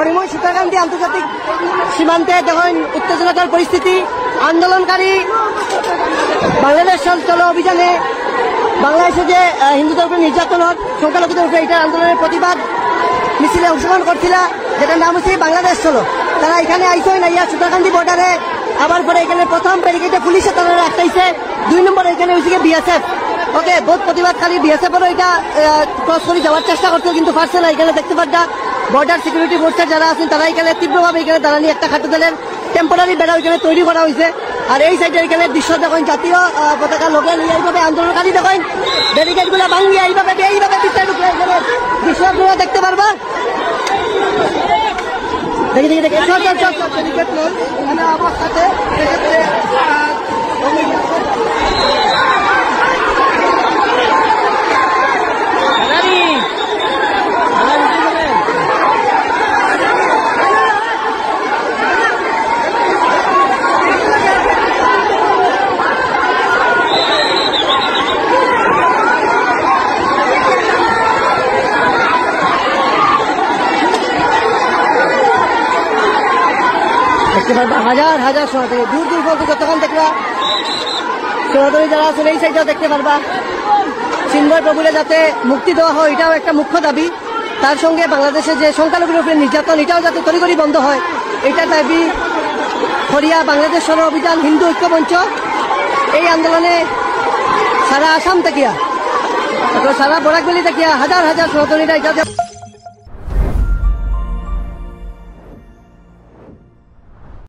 মণিময় সীতাকান্তি আন্তর্জাতিক সীমান্তে দেখেন উত্তেজনাকর পরিস্থিতি। আন্দোলনকারী বাংলাদেশ চলো অভিযানে বাংলাদেশে যে হিন্দুদের উপরে নির্যাতন হোক, সংখ্যালঘুদের উপরে এটার আন্দোলনের প্রতিবাদ মিছিলে অংশগ্রহণ করছিল, যেটার নাম হচ্ছে বাংলাদেশ চলো। তারা এখানে আইসই না ইয়া সীতাকান্তি বর্ডারে, আবার পরে এখানে প্রথম ব্যারিকেডে পুলিশে তারা আটকাইছে, 2 নম্বর এখানে হয়েছে বিএসএফ। ওকে, বহুত প্রতিবাদকারী বিএসএফেরও এটা ক্রস করে যাওয়ার চেষ্টা করছে, কিন্তু পারছে না। এখানে দেখতে পাচ্ছা বর্ডার সিকিউরিটি ফোর্সের যারা আছেন তারা এখানে তীব্রভাবে এখানে দাঁড়ানি একটা খাটো দলের টেম্পোরারি বেড়া এখানে তৈরি করা হয়েছে। আর এই সাইডে এখানে দৃশ্য দেখেন জাতীয় পতাকা লগে নিয়ে এইভাবে আন্দোলনকারী দেখেন ব্যারিকেড গুলা ভাঙিয়ে এইভাবে পিছিয়ে ঢুকলে এখানে দৃশ্য আপনারা দেখতে পারবা। দেখি অবস্থাতে দেখতে পারবা হাজার হাজার সনাতনী দূর দূর পর্যন্ত যতক্ষণ দেখবা সনাতনী যারা আছেন এই সাইডটাও দেখতে পারবা। চিন্ময় প্রভুরে যাতে মুক্তি দেওয়া হয় এটাও একটা মুখ্য দাবি। তার সঙ্গে বাংলাদেশে যে সংখ্যালঘুর উপরে নির্যাতন এটাও যাতে তড়িঘড়ি বন্ধ হয় এটা দাবি হরিয়া বাংলাদেশ সর অভিযান হিন্দু ঐক্য মঞ্চ। এই আন্দোলনে সারা আসাম থেকে সারা বরাকবেলি থেকে হাজার হাজার সনাতনীরা এটা